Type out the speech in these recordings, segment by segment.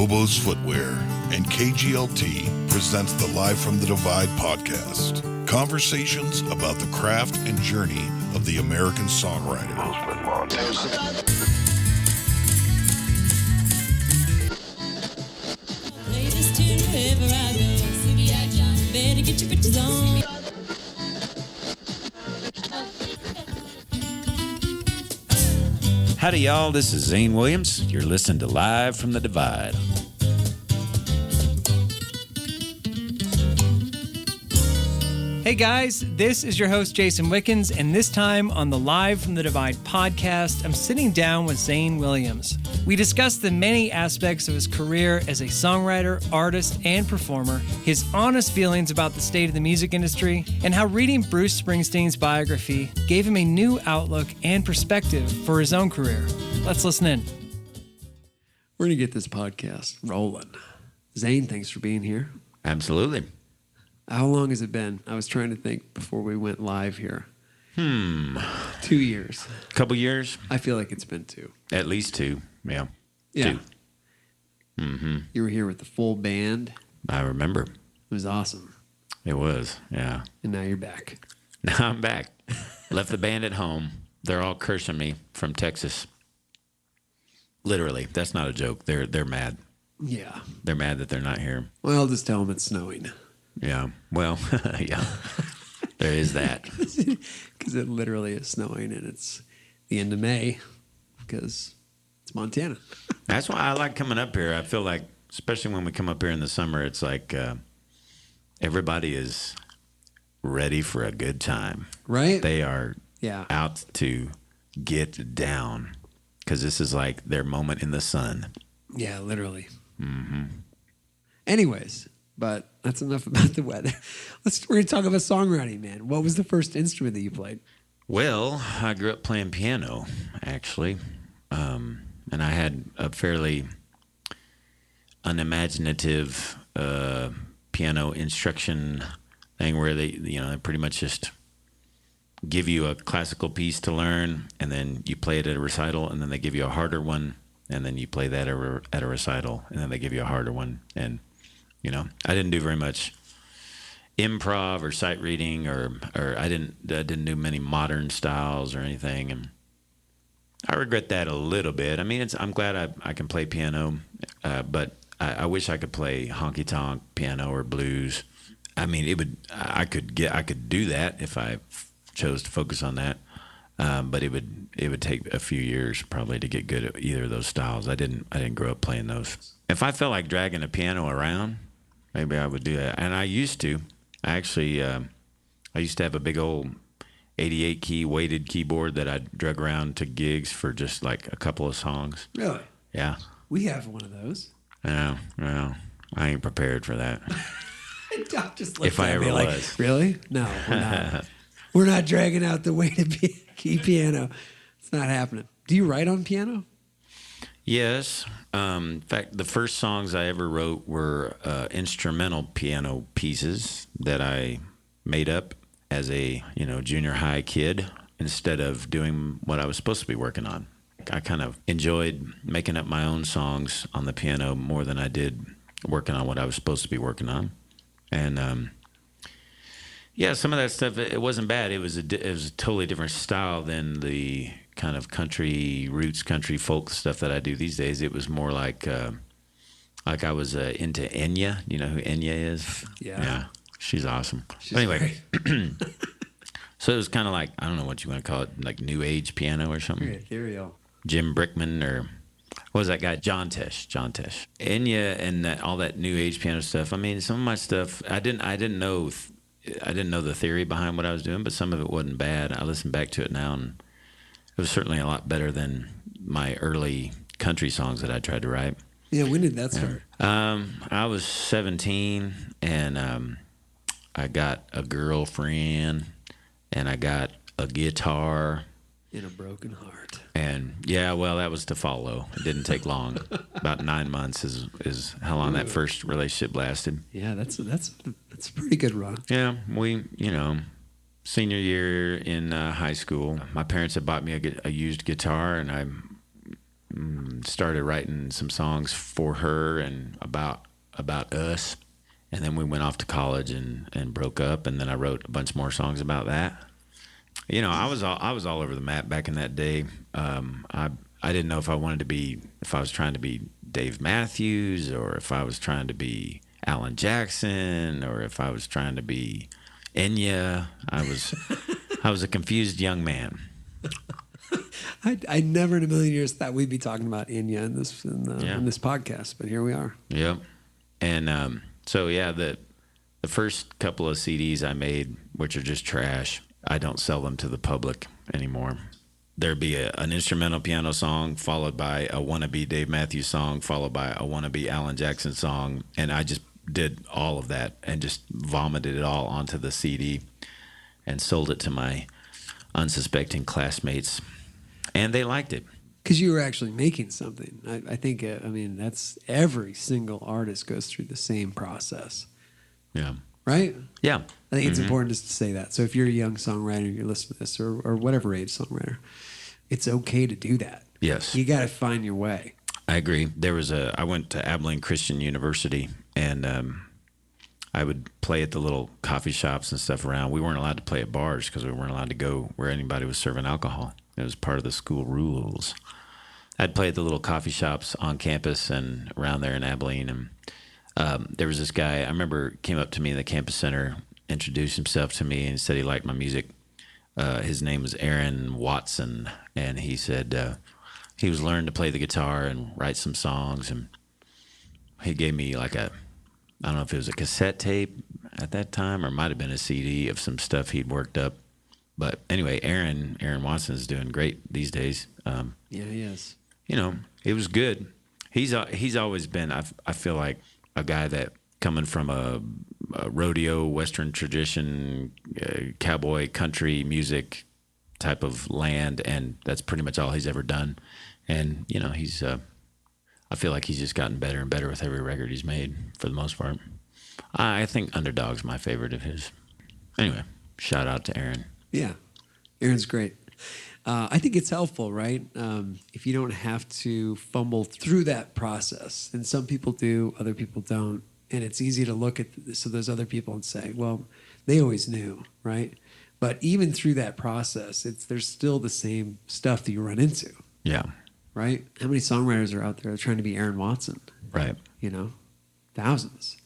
Obo's Footwear, and KGLT presents the Live from the Divide podcast. Conversations about the craft and journey of the American songwriter. Play this tune wherever I go. Sing out, John. Better get your britches on. Howdy, y'all. This is Zane Williams. You're listening to Live from the Divide. Hey guys, this is your host Jason Wickens, and this time on the Live from the Divide podcast, I'm sitting down with Zane Williams. We discuss the many aspects of his career as a songwriter, artist, and performer, his honest feelings about the state of the music industry, and how reading Bruce Springsteen's biography gave him a new outlook and perspective for his own career. Let's listen in. We're going to get this podcast rolling. Zane, thanks for being here. Absolutely. How long has it been? I was trying to think before we went live here. 2 years. Couple years? I feel like it's been 2. At least 2, yeah. Yeah. 2. Mm-hmm. You were here with the full band. I remember. It was awesome. It was, yeah. And now you're back. Now I'm back. Left the band at home. They're all cursing me from Texas. Literally. That's not a joke. They're mad. Yeah. They're mad that they're not here. Well, I'll just tell them it's snowing. Yeah. Well, yeah. There is that. Because it literally is snowing, and it's the end of May because it's Montana. That's why I like coming up here. I feel like, especially when we come up here in the summer, it's like everybody is ready for a good time. Right? They are Yeah. out to get down because this is like their moment in the sun. Yeah, literally. Mm-hmm. Anyways, but that's enough about the weather. We're going to talk about songwriting, man. What was the first instrument that you played? Well, I grew up playing piano, actually, and I had a fairly unimaginative piano instruction thing where they pretty much just give you a classical piece to learn, and then you play it at a recital, and then they give you a harder one, and then you play that at a recital, and then they give you a harder one, and I didn't do very much improv or sight reading, or I didn't do many modern styles or anything, and I regret that a little bit. I mean, I'm glad I can play piano, but I wish I could play honky tonk piano or blues. I mean, I could do that if I chose to focus on that, but it would take a few years probably to get good at either of those styles. I didn't grow up playing those. If I felt like dragging a piano around, maybe I would do that. And I used to. I actually, I used to have a big old 88-key weighted keyboard that I drug around to gigs for just like a couple of songs. Really? Yeah. We have one of those. Yeah. Well, I ain't prepared for that. Doc just If I ever like, was. Really? No, we're not. We're not dragging out the weighted key piano. It's not happening. Do you write on piano? Yes. In fact, the first songs I ever wrote were instrumental piano pieces that I made up as a junior high kid instead of doing what I was supposed to be working on. I kind of enjoyed making up my own songs on the piano more than I did working on what I was supposed to be working on. And yeah, some of that stuff, it wasn't bad. It was a totally different style than the kind of country roots, country folk stuff that I do these days. It was more like I was into Enya. You know who Enya is? Yeah, she's awesome. Anyway, so it was kind of like, I don't know what you want to call it, like new age piano or something. Ethereal. Jim Brickman, or what was that guy? John Tesh. Enya and all that new age piano stuff. I mean, some of my stuff, I didn't know the theory behind what I was doing, but some of it wasn't bad. I listen back to it now, and it was certainly a lot better than my early country songs that I tried to write. Yeah, when did that start? I was 17, and I got a girlfriend, and I got a guitar. In a broken heart. And yeah, well, that was to follow. It didn't take long. About 9 months is how long that first relationship lasted. Yeah, that's a pretty good run. Yeah, we, senior year in high school, my parents had bought me a used guitar, and I started writing some songs for her and about us. And then we went off to college and broke up. And then I wrote a bunch more songs about that. You know, I was all over the map back in that day. I didn't know if I was trying to be Dave Matthews, or if I was trying to be Alan Jackson, or if I was trying to be Enya. I was a confused young man. I never in a million years thought we'd be talking about Enya in this podcast, but here we are. Yep. And so yeah, the first couple of CDs I made, which are just trash, I don't sell them to the public anymore. There'd be an instrumental piano song followed by a wannabe Dave Matthews song followed by a wannabe Alan Jackson song, and I just did all of that and just vomited it all onto the CD and sold it to my unsuspecting classmates, and they liked it. Because you were actually making something. I think, that's every single artist goes through the same process. Yeah. Right? Yeah. I think it's important just to say that. So if you're a young songwriter, you're listening to this, or whatever age songwriter, it's okay to do that. Yes. You got to find your way. I agree. I went to Abilene Christian University, and I would play at the little coffee shops and stuff around. We weren't allowed to play at bars because we weren't allowed to go where anybody was serving alcohol. It was part of the school rules. I'd play at the little coffee shops on campus and around there in Abilene, and there was this guy, I remember, came up to me in the campus center, introduced himself to me, and said he liked my music. His name was Aaron Watson, and he said he was learning to play the guitar and write some songs, and he gave me I don't know if it was a cassette tape at that time or it might have been a CD of some stuff he'd worked up. But anyway, Aaron Watson is doing great these days. Yeah, he is. You know, it was good. He's always been, I feel like, a guy that coming from a rodeo, Western tradition, cowboy, country music type of land, and that's pretty much all he's ever done. And, you know, I feel like he's just gotten better and better with every record he's made for the most part. I think Underdog's my favorite of his. Anyway, shout out to Aaron. Yeah, Aaron's great. I think it's helpful, right? If you don't have to fumble through that process, and some people do, other people don't, and it's easy to look at those other people and say, well, they always knew, right? But even through that process, there's still the same stuff that you run into. Yeah. Right? How many songwriters are out there trying to be Aaron Watson? Right. You know, thousands.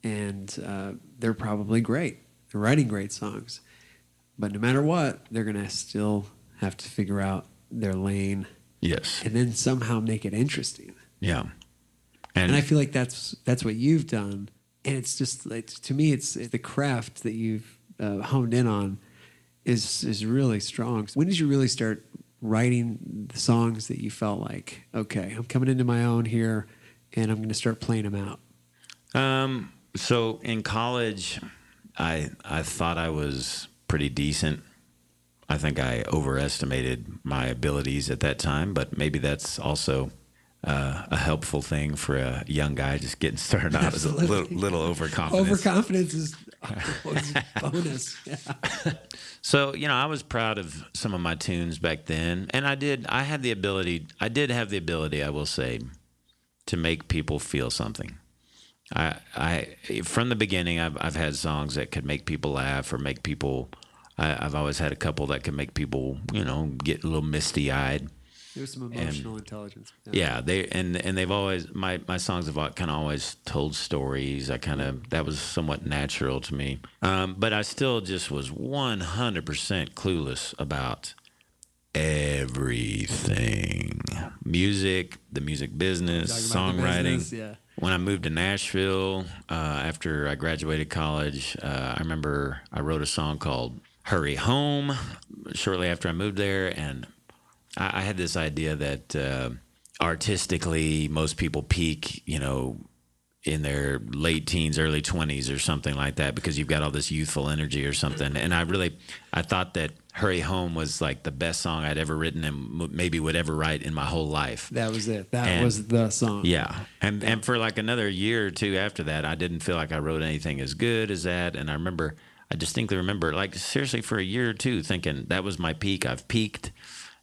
And they're probably great. They're writing great songs. But no matter what, they're going to still have to figure out their lane. Yes. And then somehow make it interesting. Yeah. And I feel like that's what you've done. And it's just, to me, it's the craft that you've honed in on is really strong. When did you really start writing the songs that you felt like, okay, I'm coming into my own here and I'm going to start playing them out? So in college, I thought I was pretty decent. I think I overestimated my abilities at that time, but maybe that's also a helpful thing for a young guy just getting started out as a little overconfident. Overconfidence is always a bonus. Yeah. So, you know, I was proud of some of my tunes back then, and I did have the ability, I will say, to make people feel something. I from the beginning, I've had songs that could make people laugh or make people, I've always had a couple that could make people, you know, get a little misty-eyed. There's some emotional intelligence. Yeah, they've always, my songs have kind of always told stories. That was somewhat natural to me. But I still just was 100% clueless about everything. Music, the music business, songwriting. Business, yeah. When I moved to Nashville, after I graduated college, I remember I wrote a song called Hurry Home shortly after I moved there, and I had this idea that artistically, most people peak, you know, in their late teens, early 20s or something like that, because you've got all this youthful energy or something. And I thought that Hurry Home was like the best song I'd ever written and maybe would ever write in my whole life. That was it. That was the song. Yeah. And for like another year or two after that, I didn't feel like I wrote anything as good as that. And I distinctly remember, like, seriously, for a year or two thinking that was my peak. I've peaked.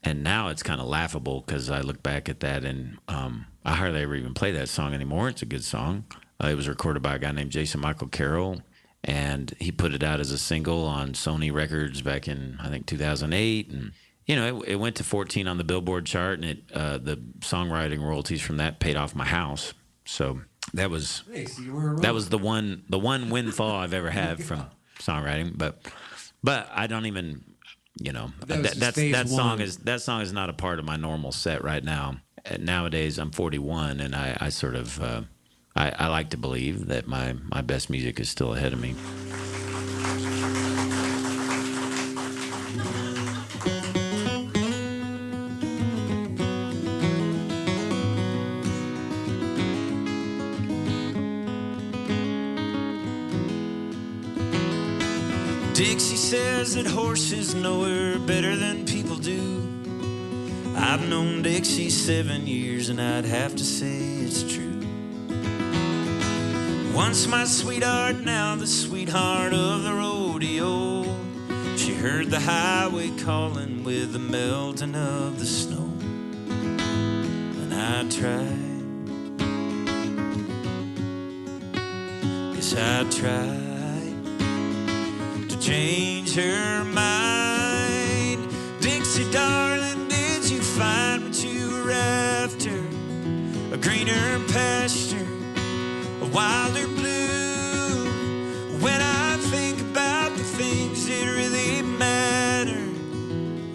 And now it's kind of laughable because I look back at that and I hardly ever even play that song anymore. It's a good song. It was recorded by a guy named Jason Michael Carroll, and he put it out as a single on Sony Records back in, I think, 2008. And, it went to 14 on the Billboard chart, and the songwriting royalties from that paid off my house. So that was you weren't wrong. that was the one windfall I've ever had from songwriting. But I don't even, that song is not a part of my normal set right now. Nowadays, I'm 41, and I sort of I like to believe that my best music is still ahead of me. Dixie says that horses know her better than people do. I've known Dixie 7 years, and I'd have to say it's true. Once my sweetheart, now the sweetheart of the rodeo. She heard the highway calling with the melting of the snow. And I tried, yes I tried to change her mind. Dixie darling, did you find what you were after? A greener pasture, a wilder blue. When I think about the things that really matter,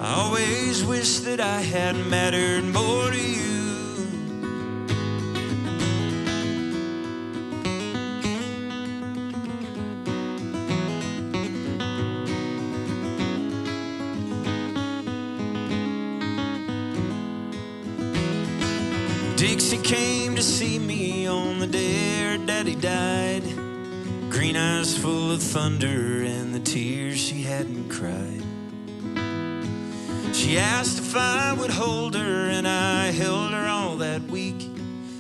I always wish that I had mattered more to you. Dixie came to see me on the day her daddy died. Green eyes full of thunder and the tears she hadn't cried. She asked if I would hold her, and I held her all that week,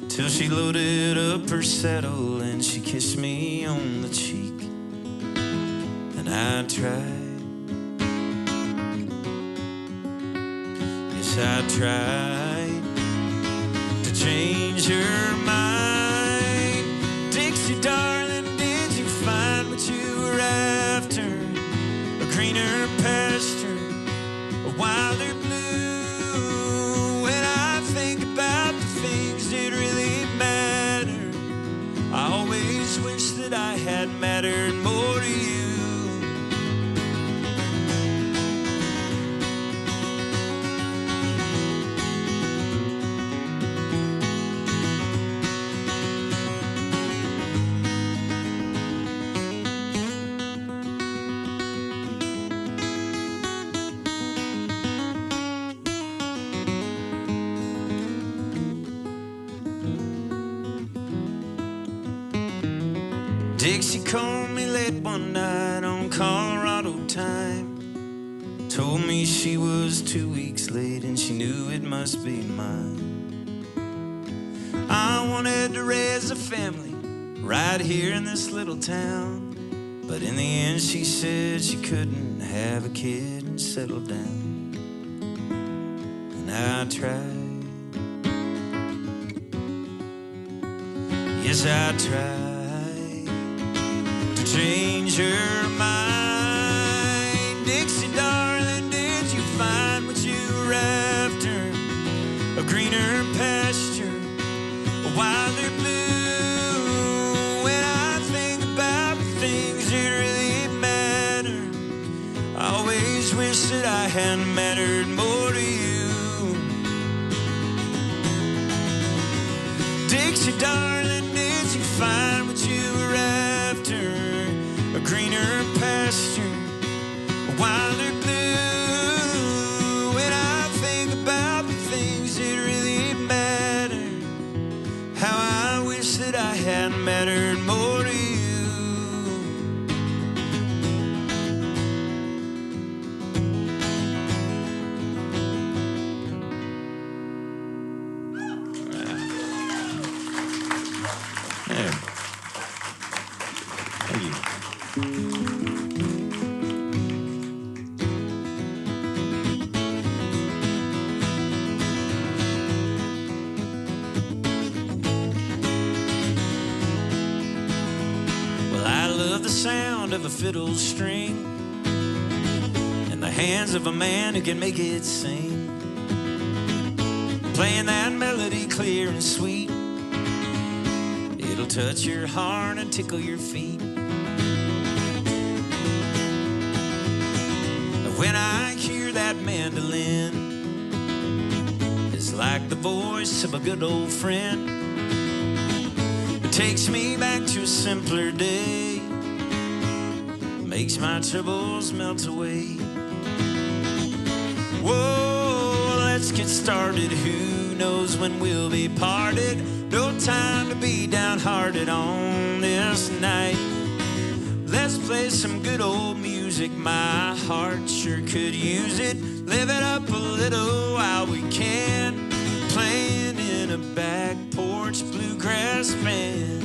till she loaded up her saddle and she kissed me on the cheek. And I tried, yes I tried to change her mind. Dixie darling, did you find what you were after? A greener pasture, a wilder blue. When I think about the things that really matter, I always wish that I had mattered more to you. Dixie called me late one night on Colorado time. Told me she was 2 weeks late and she knew it must be mine. I wanted to raise a family right here in this little town, but in the end she said she couldn't have a kid and settle down. And I tried, yes I tried to change her mind. Dixie darling, did you find what you were after? A greener pasture, a wilder blue. When I think about the things that really matter, I always wish that I had mattered more to you. Dixie darling, did you find what you were after? A greener pasture, a wilder blue. When I think about the things that really matter, how I wish that I had mattered more to you. Yeah. Thank you. sound of a fiddle string in the hands of a man who can make it sing. Playing that melody clear and sweet, it'll touch your heart and tickle your feet. When I hear that mandolin, it's like the voice of a good old friend. It takes me back to a simpler day, makes my troubles melt away. Whoa, let's get started. Who knows when we'll be parted? No time to be downhearted on this night. Let's play some good old music. My heart sure could use it. Live it up a little while we can. Playing in a back porch bluegrass band.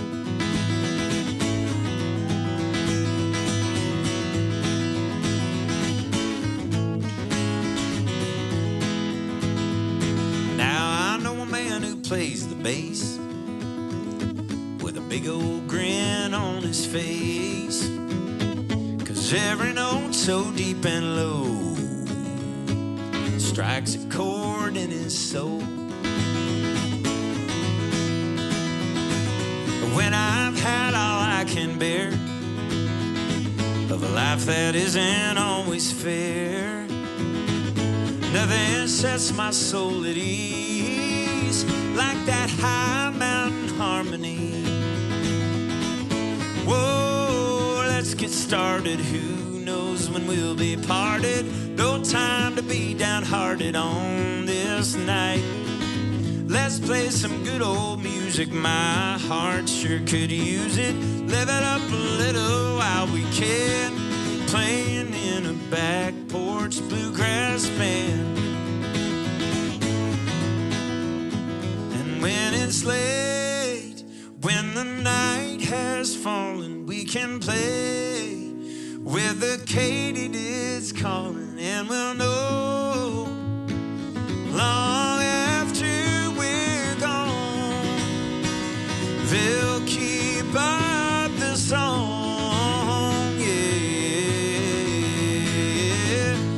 Now I know a man who plays the bass with a big old grin on his face, 'cause every note so deep and low strikes a chord in his soul. When I've had all I can bear of a life that isn't always fair, nothing sets my soul at ease like that high mountain harmony. Whoa, let's get started. Who knows when we'll be parted? No time to be downhearted on this night. Let's play some good old music. My heart sure could use it. Live it up a little while we can. Playing in a back porch bluegrass band. And when it's late, when the night has fallen, we can play with the katydids calling, and we'll know long after we're gone, they'll keep up the song, yeah.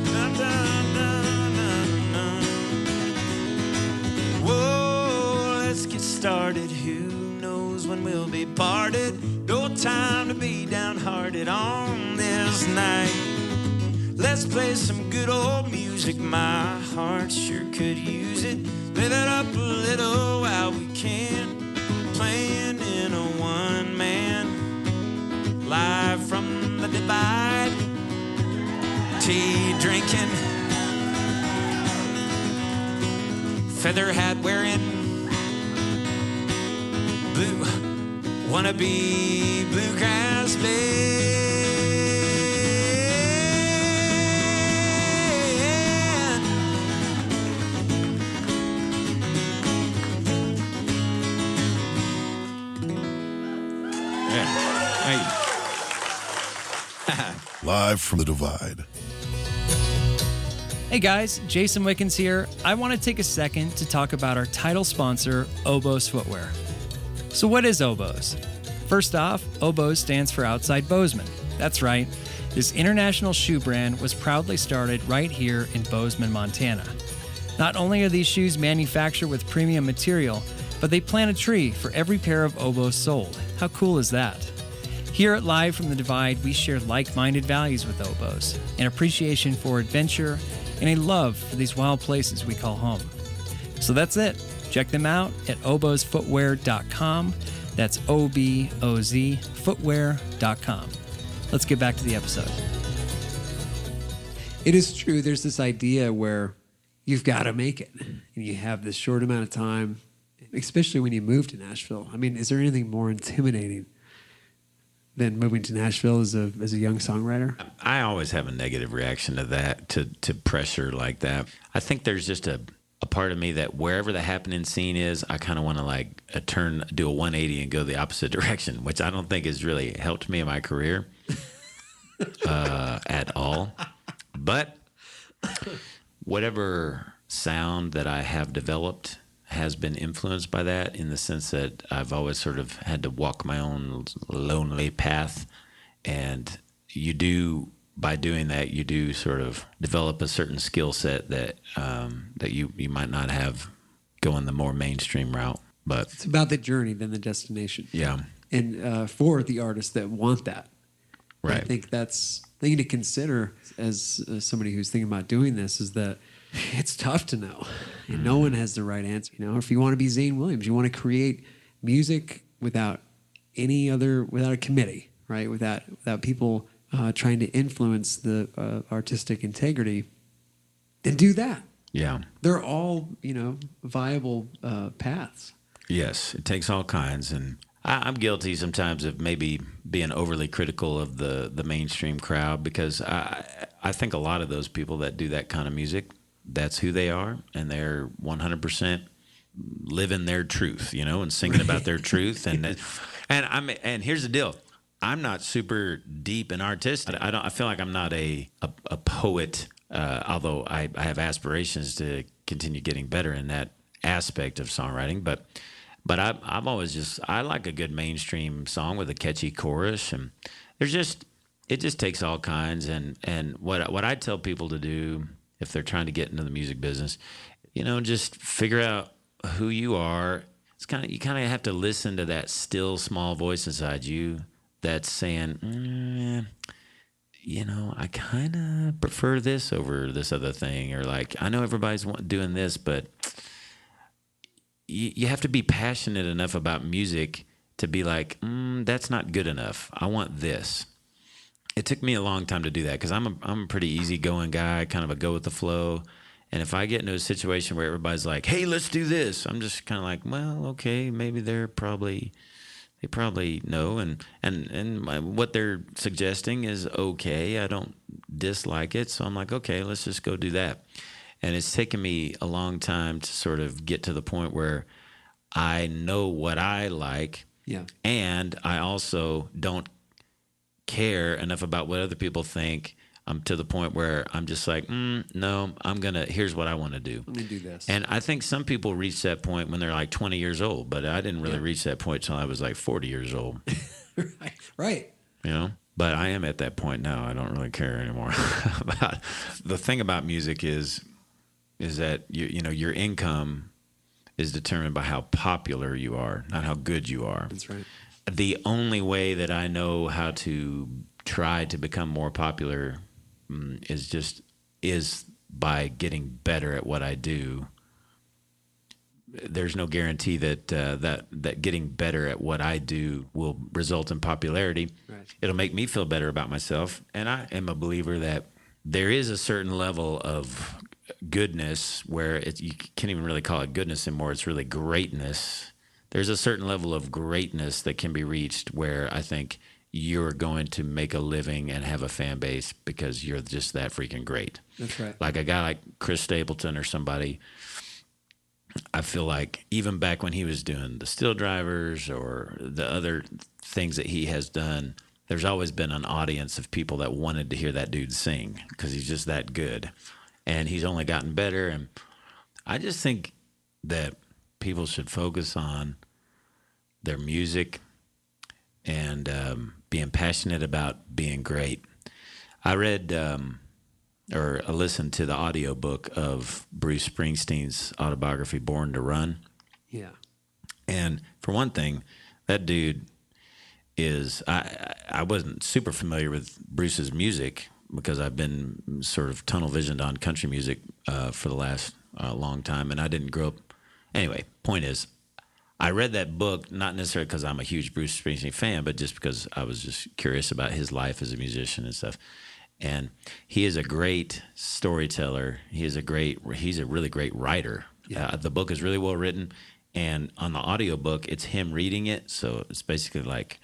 Dun, dun, dun, dun, dun. Whoa, let's get started. Who knows when we'll be parted? No time to be downhearted on this night. Let's play some good old music. My heart sure could use it. Live it up a little while we can. Playing in a one-man, live from the divide. Tea drinking, feather hat wearing, blue wannabe bluegrass band. Live from the Divide. Hey guys, Jason Wickens here. I want to take a second to talk about our title sponsor, Oboz Footwear. So what is Oboz? First off, Oboz stands for Outside Bozeman. That's right. This international shoe brand was proudly started right here in Bozeman, Montana. Not only are these shoes manufactured with premium material, but they plant a tree for every pair of Oboz sold. How cool is that? Here at Live from the Divide, we share like-minded values with Oboz, an appreciation for adventure, and a love for these wild places we call home. So that's it. Check them out at obozfootwear.com. That's O-B-O-Z footwear.com. Let's get back to the episode. It is true. There's this idea where you've got to make it, and you have this short amount of time, especially when you move to Nashville. I mean, is there anything more intimidating than moving to Nashville as a young songwriter? I always have a negative reaction to that, to pressure like that. I think there's just a part of me that wherever the happening scene is, I kind of want to do a 180 and go the opposite direction, which I don't think has really helped me in my career at all. But whatever sound that I have developed has been influenced by that, in the sense that I've always sort of had to walk my own lonely path, and you do, by doing that, you do sort of develop a certain skill set that that you might not have going the more mainstream route. But It's about the journey than the destination. yeah, And for the artists that want that, I right. think that's thing to consider as somebody who's thinking about doing this is that it's tough to know. And no one has the right answer. You know, if you want to be Zane Williams, you want to create music without without a committee, right? Without people trying to influence the artistic integrity, then do that. Yeah. They're all, viable paths. Yes, it takes all kinds, and I'm guilty sometimes of maybe being overly critical of the mainstream crowd, because I think a lot of those people that do that kind of music, that's who they are, and they're 100% living their truth, and singing about their truth, and here's the deal. I'm not super deep and artistic. I feel like I'm not a poet, although I have aspirations to continue getting better in that aspect of songwriting, but I've always I like a good mainstream song with a catchy chorus, and it just takes all kinds. And what I tell people to do if they're trying to get into the music business, just figure out who you are. You kind of have to listen to that still small voice inside you that's saying, I kind of prefer this over this other thing, or like, I know everybody's doing this, but you have to be passionate enough about music to be like, that's not good enough. I want this. It took me a long time to do that, because I'm a pretty easygoing guy, kind of a go with the flow. And if I get into a situation where everybody's like, hey, let's do this, I'm just kind of like, well, okay, maybe they probably know, and what they're suggesting is okay. I don't dislike it, so I'm like, okay, let's just go do that. And it's taken me a long time to sort of get to the point where I know what I like, and I also don't care enough about what other people think. I'm to the point where I'm just like, no, here's what I want to do. Let me do this. And I think some people reach that point when they're like 20 years old, but I didn't really reach that point till I was like 40 years old. Right. But I am at that point now. I don't really care anymore. The thing about music is that your income is determined by how popular you are, not how good you are. That's right. The only way that I know how to try to become more popular is by getting better at what I do. There's no guarantee that getting better at what I do will result in popularity. Right. It'll make me feel better about myself, and I am a believer that there is a certain level of goodness where you can't even really call it goodness anymore. It's really greatness. There's a certain level of greatness that can be reached where I think you're going to make a living and have a fan base because you're just that freaking great. That's right. Like a guy like Chris Stapleton or somebody, I feel like even back when he was doing the Steel Drivers or the other things that he has done, there's always been an audience of people that wanted to hear that dude sing because he's just that good. And he's only gotten better. And I just think that people should focus on their music and being passionate about being great. I read or I listened to the audiobook of Bruce Springsteen's autobiography, Born to Run. Yeah. And for one thing, that dude is, I wasn't super familiar with Bruce's music because I've been sort of tunnel visioned on country music for the last long time, and I didn't grow up. Anyway, point is, I read that book not necessarily because I'm a huge Bruce Springsteen fan, but just because I was just curious about his life as a musician and stuff. And he is a great storyteller. He's a really great writer. Yeah. The book is really well written, and on the audiobook, it's him reading it. So it's basically like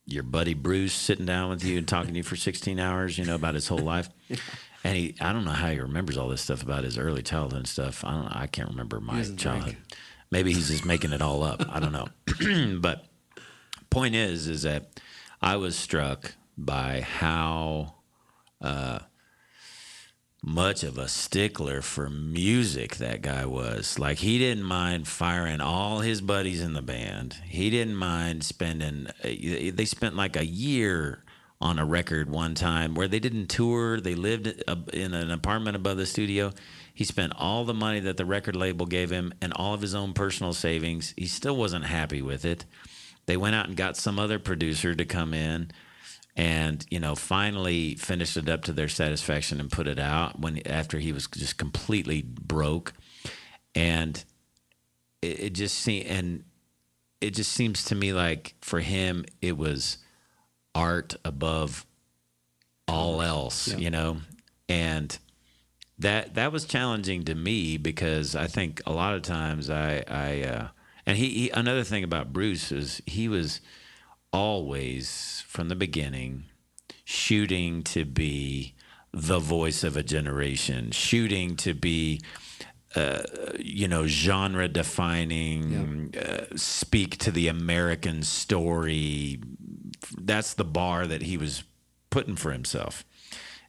your buddy Bruce sitting down with you and talking to you for 16 hours, about his whole life. And I don't know how he remembers all this stuff about his early childhood and stuff. I can't remember my childhood. Drink. Maybe he's just making it all up. I don't know. But point is that I was struck by how much of a stickler for music that guy was. Like, he didn't mind firing all his buddies in the band. He didn't mind they spent like a year on a record one time where they didn't tour. They lived in an apartment above the studio. He spent all the money that the record label gave him and all of his own personal savings. He still wasn't happy with it. They went out and got some other producer to come in and, finally finished it up to their satisfaction and put it out after he was just completely broke. And it just seems to me like for him, it was art above all else, and that was challenging to me because I think a lot of times and he another thing about Bruce is he was always from the beginning shooting to be the voice of a generation, shooting to be genre defining, speak to the American story. That's the bar that he was putting for himself.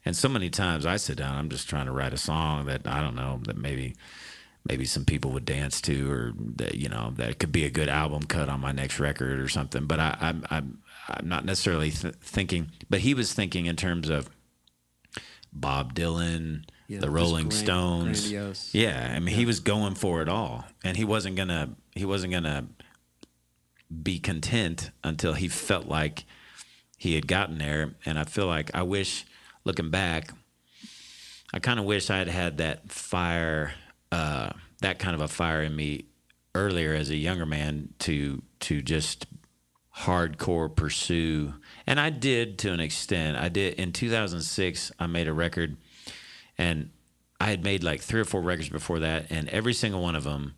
And so many times I sit down, I'm just trying to write a song that I don't know, that maybe some people would dance to, or that that could be a good album cut on my next record or something. But I'm not necessarily thinking, but he was thinking in terms of Bob Dylan, the Rolling Stones. Grandiose. Yeah, I mean he was going for it all, and he wasn't gonna be content until he felt like he had gotten there. And I feel like looking back, I kind of wish I had had that fire, that kind of a fire in me earlier as a younger man to just hardcore pursue. And I did to an extent. I did in 2006. I made a record, and I had made like 3 or 4 records before that, and every single one of them,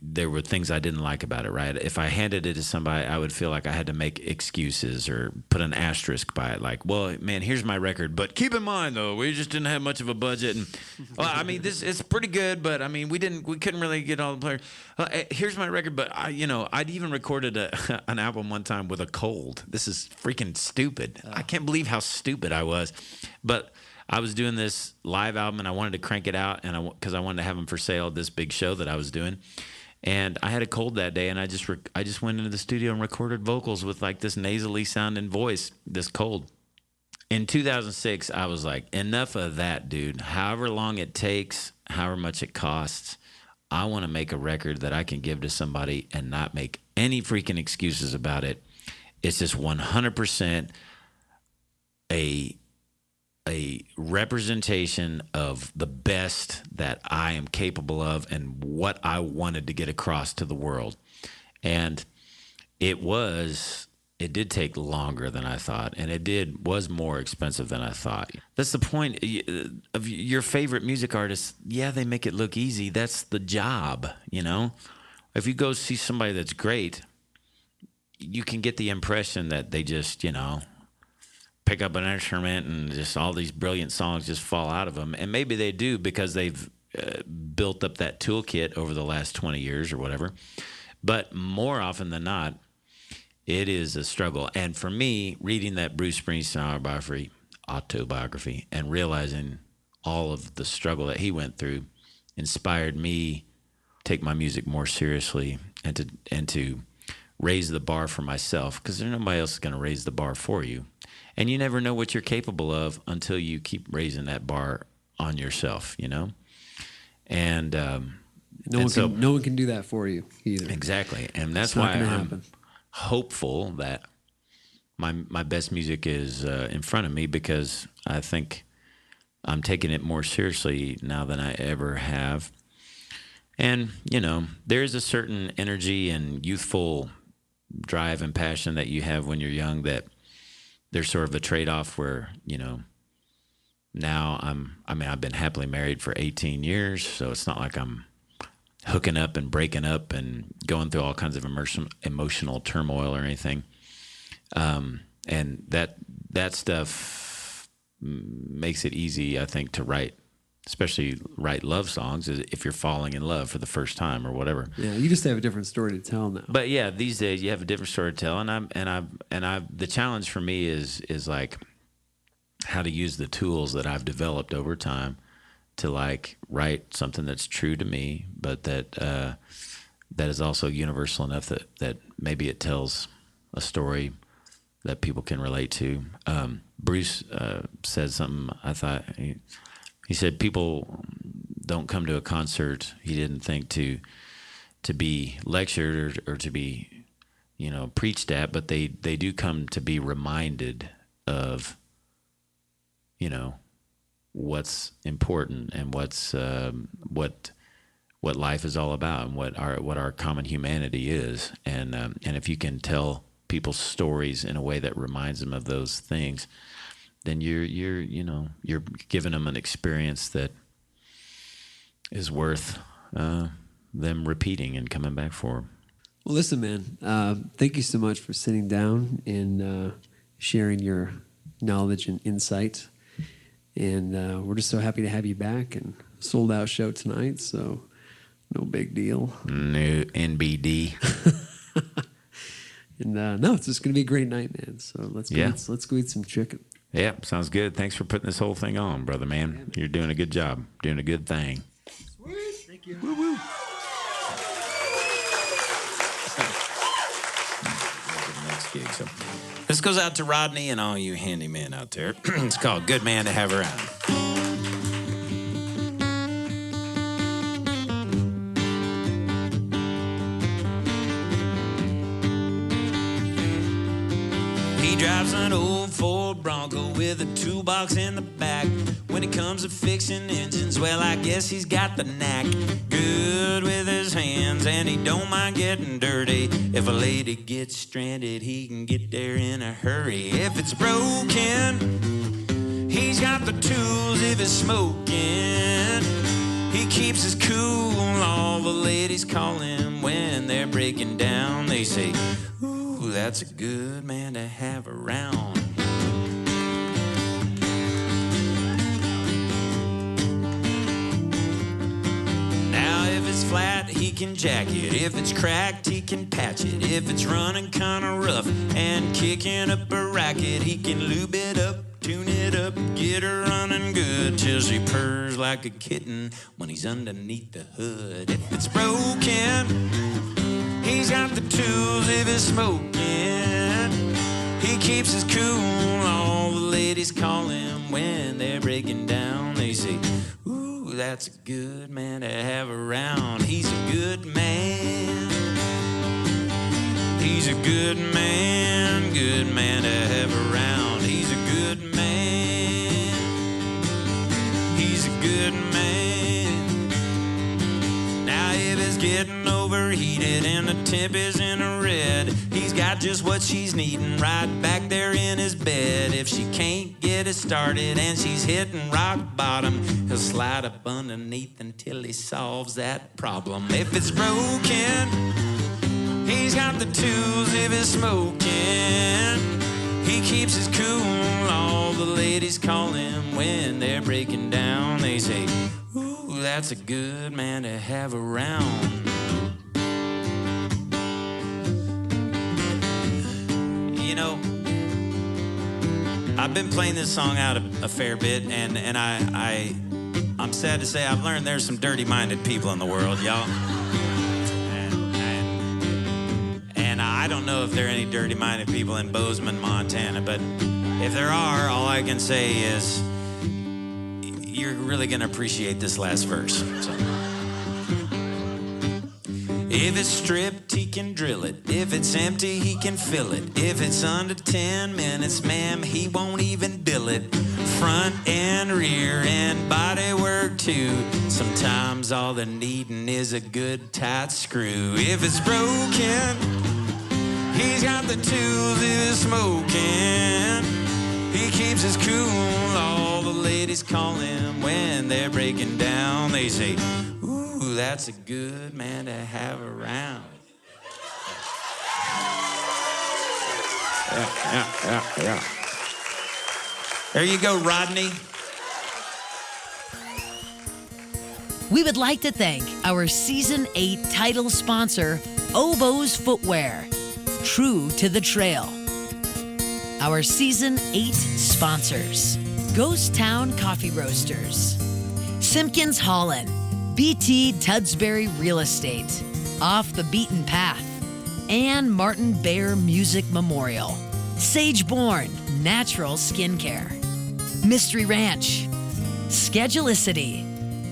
there were things I didn't like about it, right? If I handed it to somebody, I would feel like I had to make excuses or put an asterisk by it. Like, well, man, here's my record, but keep in mind though, we just didn't have much of a budget. And well, I mean, it's pretty good, but I mean, we couldn't really get all the players. Here's my record, but I'd even recorded an album one time with a cold. This is freaking stupid. I can't believe how stupid I was. But I was doing this live album, and I wanted to crank it out, and because I wanted to have them for sale at this big show that I was doing. And I had a cold that day, and I just went into the studio and recorded vocals with like this nasally sounding voice, this cold. In 2006, I was like, enough of that, dude. However long it takes, however much it costs, I want to make a record that I can give to somebody and not make any freaking excuses about it. It's just 100% a representation of the best that I am capable of and what I wanted to get across to the world. And it did take longer than I thought, and was more expensive than I thought. That's the point of your favorite music artists. Yeah, they make it look easy. That's the job, If you go see somebody that's great, you can get the impression that they just, pick up an instrument and just all these brilliant songs just fall out of them. And maybe they do because they've built up that toolkit over the last 20 years or whatever. But more often than not, it is a struggle. And for me, reading that Bruce Springsteen autobiography and realizing all of the struggle that he went through inspired me to take my music more seriously and to raise the bar for myself, because there's nobody else going to raise the bar for you. And you never know what you're capable of until you keep raising that bar on yourself, And no one can do that for you either. Exactly, and that's why I'm hopeful that my best music is in front of me, because I think I'm taking it more seriously now than I ever have. And there is a certain energy and youthful drive and passion that you have when you're young that there's sort of a trade-off where, now I've been happily married for 18 years, so it's not like I'm hooking up and breaking up and going through all kinds of emotional turmoil or anything. And that stuff makes it easy, I think, to write love songs if you're falling in love for the first time or whatever. Yeah, you just have a different story to tell now. But yeah, these days you have a different story to tell, and the challenge for me is like how to use the tools that I've developed over time to like write something that's true to me, but that is also universal enough that maybe it tells a story that people can relate to. Bruce said something. I thought he said people don't come to a concert. He didn't think to be lectured or to be, preached at, but they do come to be reminded of, what's important and what's what life is all about and what our common humanity is. And if you can tell people's stories in a way that reminds them of those things, then you're giving them an experience that is worth them repeating and coming back for. Well, listen, man, thank you so much for sitting down and sharing your knowledge and insight. And we're just so happy to have you back, and sold out show tonight, so no big deal. No NBD. And no, it's just going to be a great night, man. So let's go eat some chicken. Yeah, sounds good. Thanks for putting this whole thing on, brother, man. You're doing a good job, doing a good thing. Sweet. Thank you. Woo woo. Next gig. So This goes out to Rodney and all you handymen out there. It's called Good Man to Have Around. He drives an old Ford Bronco with a toolbox in the back. When it comes to fixing engines, well, I guess he's got the knack. Good with his hands, and he don't mind getting dirty. If a lady gets stranded, he can get there in a hurry. If it's broken, he's got the tools. If it's smoking, he keeps his cool. All the ladies call him when they're breaking down. They say, ooh, that's a good man to have around. Now if it's flat, he can jack it. If it's cracked, he can patch it. If it's running kinda rough and kicking up a racket, he can lube it up, tune it up, get her running good till she purrs like a kitten when he's underneath the hood. If it's broken, he's got the tools. If it's smoking, he keeps his cool. All the ladies call him when they're breaking down. They say, ooh, that's a good man to have around. He's a good man. He's a good man to have around. He's a good man. He's a good man. Now if it's getting overheated and the temp is in a red, he's got just what she's needing right back there in his bed. If she can't get it started and she's hitting rock bottom, he'll slide up underneath until he solves that problem. If it's broken, he's got the tools. If it's smoking, he keeps his cool. All the ladies call him when they're breaking down. They say, ooh, that's a good man to have around. You know, I've been playing this song out a fair bit, and I'm sad to say I've learned there's some dirty-minded people in the world, y'all. And I don't know if there are any dirty-minded people in Bozeman, Montana, but if there are, all I can say is you're really going to appreciate this last verse. So. If it's stripped, he can drill it. If it's empty, he can fill it. If it's under 10 minutes, ma'am, he won't even bill it. Front and rear and body work too. Sometimes all they're needing is a good tight screw. If it's broken, he's got the tools. If it's smoking, he keeps his cool. All the ladies call him when they're breaking down. They say, ooh, that's a good man to have around. Yeah. There you go, Rodney. We would like to thank our Season 8 title sponsor, Oboe's Footwear, True to the Trail. Our Season 8 sponsors, Ghost Town Coffee Roasters, Simpkins Holland, BT Tudsbury Real Estate, Off the Beaten Path, and Martin Bear Music Memorial. Sageborn Natural Skincare, Mystery Ranch, Schedulicity,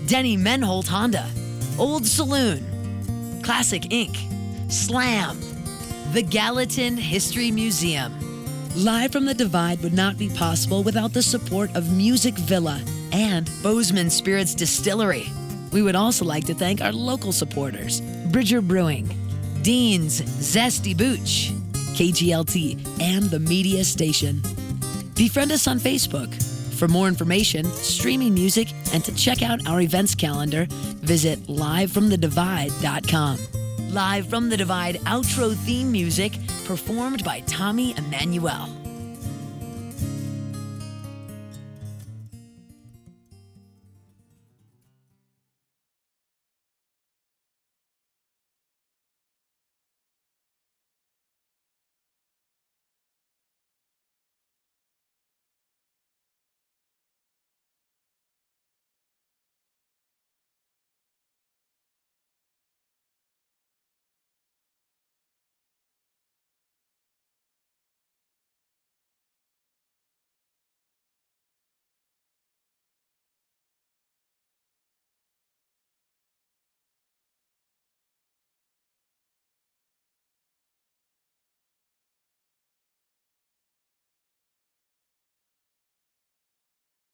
Denny Menholt Honda, Old Saloon, Classic Inc., Slam, the Gallatin History Museum. Live from the Divide would not be possible without the support of Music Villa and Bozeman Spirits Distillery. We would also like to thank our local supporters, Bridger Brewing, Dean's Zesty Booch, KGLT, and the media station. Befriend us on Facebook. For more information, streaming music, and to check out our events calendar, visit livefromthedivide.com. Live from the Divide outro theme music performed by Tommy Emmanuel.